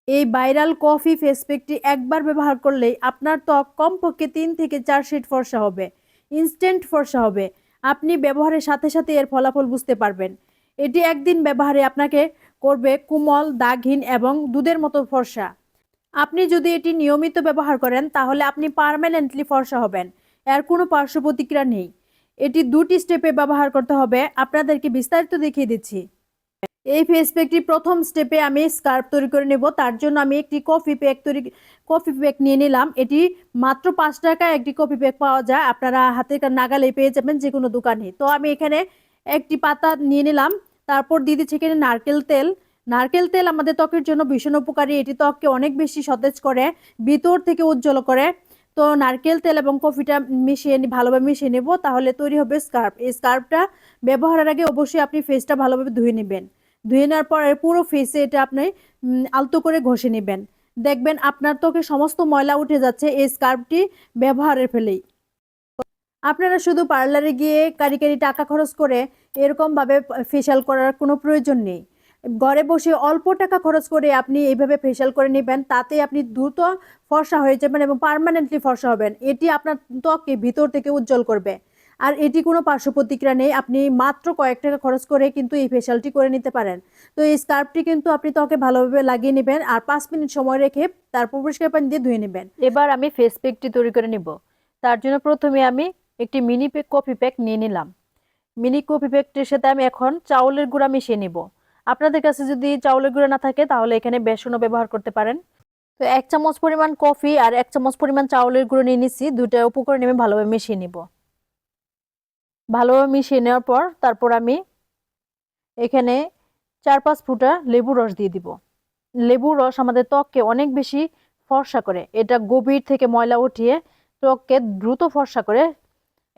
এই viral coffee face প্যাকটি একবার ব্যবহার করলেই আপনার ত্বক কমপক্ষে 3 থেকে 4 শেড ফর্সা হবে। ইনস্ট্যান্ট ফর্সা হবে। আপনি ব্যবহারের সাথে সাথে এর ফলাফল বুঝতে পারবেন। এটি একদিন ব্যবহারে আপনাকে করবে কোমল, দাগহীন এবং দুধের মতো ফর্সা। আপনি যদি এটি নিয়মিত ব্যবহার করেন তাহলে আপনি পার্মানেন্টলি ফর্সা হবেন। এর কোনো পার্শ্ব প্রতিক্রিয়া নেই। এটি 2টি স্টেপে ব্যবহার করতে হবে। আপনাদেরকে বিস্তারিত দেখিয়ে দিচ্ছি। এই ফেস প্যাকটি প্রথম স্টেপে আমি স্কার্ফ তৈরি করে নেব। তার জন্য আমি একটি কফি প্যাক নিয়ে নিলাম। এটি মাত্র 5 টাকায় একটি কফি প্যাক পাওয়া যায়। আপনারা হাতের নাগালে পেয়ে যাবেন যে কোনো দোকানে। তো আমি এখানে একটি পাতা নিয়ে নিলাম। তারপর দিয়ে দিচ্ছি এখানে নারকেল তেল। নারকেল তেল আমাদের ত্বকের জন্য ভীষণ উপকারী। এটি ত্বককে অনেক বেশি সতেজ করে, ভিতর থেকে উজ্জ্বল করে। তো নারকেল তেল এবং কফিটা ভালোভাবে মিশিয়ে নেব, তাহলে তৈরি হবে স্কার্ফ। এই স্কার্ফটা ব্যবহারের আগে অবশ্যই আপনি ফেসটা ভালোভাবে ধুয়ে নেবেন। ধুয়ে নেওয়ার পর পুরো ফেসে এটা আপনি আলতো করে ঘষে নেবেন। দেখবেন আপনার ত্বকে সমস্ত ময়লা উঠে যাচ্ছে এই স্কার্ফটি ব্যবহারের ফেলেই। আপনারা শুধু পার্লারে গিয়ে কারি কারি টাকা খরচ করে এরকমভাবে ফেশিয়াল করার কোনো প্রয়োজন নেই। ঘরে বসে অল্প টাকা খরচ করে আপনি এইভাবে ফেশিয়াল করে নেবেন, তাতে আপনি দ্রুত ফর্সা হয়ে যাবেন এবং পার্মানেন্টলি ফর্সা হবেন। এটি আপনার ত্বককে ভিতর থেকে উজ্জ্বল করবে। আর এটি কোনো পার্শ্ব প্রতিক্রিয়া নেই। আপনি মাত্র কয়েক টাকা খরচ করে কিন্তু এই ফেশিয়ালটি করে নিতে পারেন। তো এই স্কার্ফটি কিন্তু আপনি ত্বকে ভালোভাবে লাগিয়ে নেবেন আর 5 মিনিট সময় রেখে তারপর পরিষ্কার পানি দিয়ে ধুয়ে নেবেন। এবার আমি ফেস প্যাকটি তৈরি করে নিব। তার জন্য প্রথমে আমি একটি মিনি কফি প্যাক নিয়ে নিলাম। মিনি কফি প্যাকটির সাথে আমি এখন চাউলের গুঁড়া মিশিয়ে নিব। আপনাদের কাছে যদি চাউলের গুঁড়া না থাকে তাহলে এখানে বেসনও ব্যবহার করতে পারেন। তো 1 চামচ পরিমাণ কফি আর 1 চামচ পরিমাণ চাউলের গুঁড়ো নিয়ে নিচ্ছি। দুইটা উপকরণ আমি ভালোভাবে মিশিয়ে নিব। ভালোভাবে মিশিয়ে নেওয়ার পর তারপর আমি এখানে 4-5 ফুটা লেবুর রস দিয়ে দিব। লেবুর রস আমাদের ত্বককে অনেক বেশি ফর্সা করে। এটা গভীর থেকে ময়লা উঠিয়ে ত্বককে দ্রুত ফর্সা করে।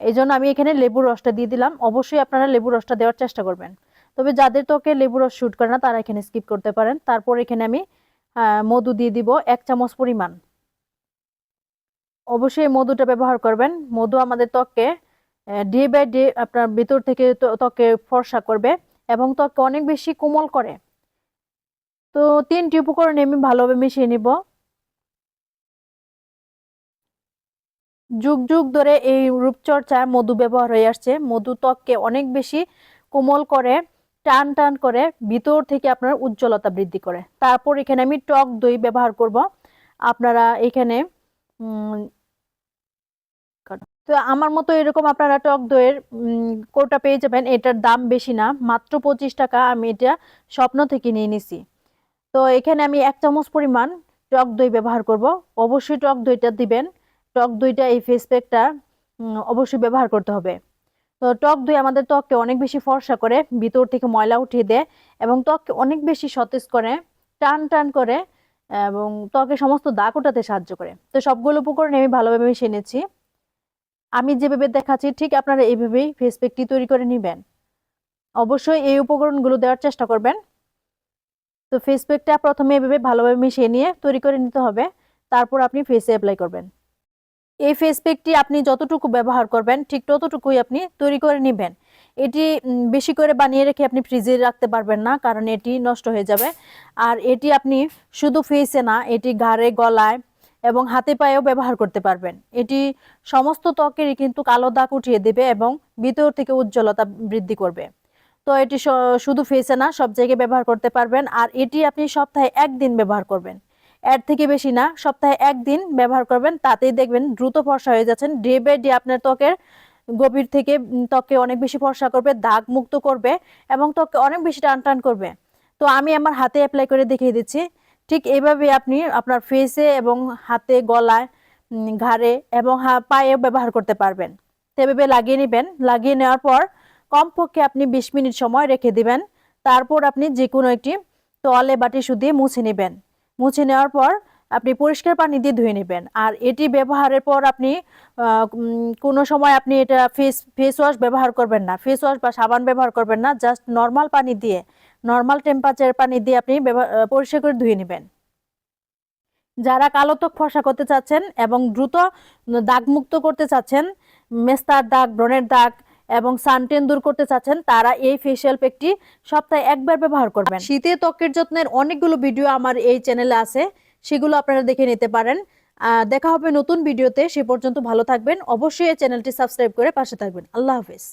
এই জন্য আমি এখানে লেবুর রসটা দিয়ে দিলাম। অবশ্যই আপনারা লেবুর রসটা দেওয়ার চেষ্টা করবেন। তবে যাদের ত্বকে লেবুর রস শুট করে না তারা এখানে স্কিপ করতে পারেন। তারপর এখানে আমি মধু দিয়ে দিব 1 চামচ পরিমাণ। অবশ্যই মধুটা ব্যবহার করবেন। মধু আমাদের ত্বককে ডে বাই ডে আপনার ভিতর থেকে ত্বকে ফর্সা করবে এবং ত্বককে অনেক বেশি কোমল করে। তো 3টি উপকরণ আমি ভালোভাবে মিশিয়ে নিব। যুগ যুগ ধরে এই রূপচর্চায় মধু ব্যবহার হয়ে আসছে। মধু ত্বককে অনেক বেশি কোমল করে, টান টান করে, ভিতর থেকে আপনার উজ্জ্বলতা বৃদ্ধি করে। তারপর এখানে আমি টক দই ব্যবহার করব। আপনারা এখানে তো আমার মতো এরকম আপনারা টক দইয়ের কোটা পেয়ে যাবেন। এটার দাম বেশি না, মাত্র 25 টাকা। আমি এটা স্বপ্ন থেকে নিয়ে নিছি। তো এখানে আমি 1 চামচ পরিমাণ টক দই ব্যবহার করব। অবশ্যই টক দইটা দিবেন। টক দইটা এই ফেস প্যাকটা অবশ্যই ব্যবহার করতে হবে। তো টক দই আমাদের ত্বককে অনেক বেশি ফর্সা করে, ভিতর থেকে ময়লা উঠিয়ে দেয় এবং ত্বককে অনেক বেশি সতেজ করে, টান টান করে এবং ত্বকের সমস্ত দাগ ওঠাতে সাহায্য করে। তো সবগুলো উপকরণ আমি ভালোভাবে মিশিয়ে নিয়েছি। আমি যেভাবে দেখাচ্ছি ঠিক আপনারা এইভাবেই ফেস প্যাকটি তৈরি করে নেবেন। অবশ্যই এই উপকরণগুলো দেওয়ার চেষ্টা করবেন। তো ফেস প্যাকটা প্রথমে এভাবে ভালোভাবে মিশিয়ে নিয়ে তৈরি করে নিতে হবে। তারপর আপনি ফেসে অ্যাপ্লাই করবেন। এই ফেস প্যাকটি আপনি যতটুকু ব্যবহার করবেন ঠিক ততটুকুই আপনি তৈরি করে নেবেন। এটি বেশি করে বানিয়ে রেখে আপনি ফ্রিজে রাখতে পারবেন না, কারণ এটি নষ্ট হয়ে যাবে। আর এটি আপনি শুধু ফেসে না, এটি ঘাড়ে, গলায় এবং হাতে পায়েও ব্যবহার করতে পারবেন। এটি সমস্ত ত্বকেরই কিন্তু কালো দাগ উঠিয়ে দেবে এবং ভিতর থেকে উজ্জ্বলতা বৃদ্ধি করবে। তো এটি শুধু ফেসে না, সব জায়গায় ব্যবহার করতে পারবেন। আর এটি আপনি সপ্তাহে 1 দিন ব্যবহার করবেন। এর থেকে বেশি না, সপ্তাহে 1 দিন ব্যবহার করবেন। তাতেই দেখবেন দ্রুত ফর্সা হয়ে যাচ্ছেন। ডে বাই ডে আপনার ত্বকের গভীর থেকে ত্বককে অনেক বেশি ফর্সা করবে, দাগ মুক্ত করবে এবং ত্বককে অনেক বেশি টান টান করবে। তো আমি আমার হাতে অ্যাপ্লাই করে দেখিয়ে দিচ্ছি। ঠিক এইভাবে আপনি আপনার ফেসে এবং হাতে, গলায়, ঘাড়ে এবং পায়ে ব্যবহার করতে পারবেন। তো এভাবে লাগিয়ে নেবেন। লাগিয়ে নেওয়ার পর কমপক্ষে আপনি 20 মিনিট সময় রেখে দিবেন। তারপর আপনি যে কোনো একটি তোয়ালে বা টিস্যু দিয়ে মুছে নেবেন। মুছে নেওয়ার পর আপনি পরিষ্কার পানি দিয়ে ধুয়ে নেবেন। আর এটি ব্যবহারের পর আপনি কোনো সময় আপনি এটা ফেস ওয়াশ ব্যবহার করবেন না। ফেস ওয়াশ বা সাবান ব্যবহার করবেন না। জাস্ট নর্মাল পানি দিয়ে, নর্মাল টেম্পারেচারের পানি দিয়ে আপনি পরিষ্কার করে ধুয়ে নেবেন। যারা কালো ত্বক ফর্সা করতে চাচ্ছেন এবং দ্রুত দাগ মুক্ত করতে চাচ্ছেন, মেস্তার দাগ, ব্রণের দাগ এবং সানটেন দূর করতে চাচ্ছেন তারা এই ফেশিয়াল প্যাকটি সপ্তাহে একবার ব্যবহার করবেন। শীতে ত্বকের যত্নের অনেকগুলো ভিডিও আমার এই চ্যানেলে আছে, সেগুলো আপনারা দেখে নিতে পারেন। দেখা হবে নতুন ভিডিওতে, সে পর্যন্ত ভালো থাকবেন। অবশ্যই এই চ্যানেলটি সাবস্ক্রাইব করে পাশে থাকবেন। আল্লাহ হাফেজ।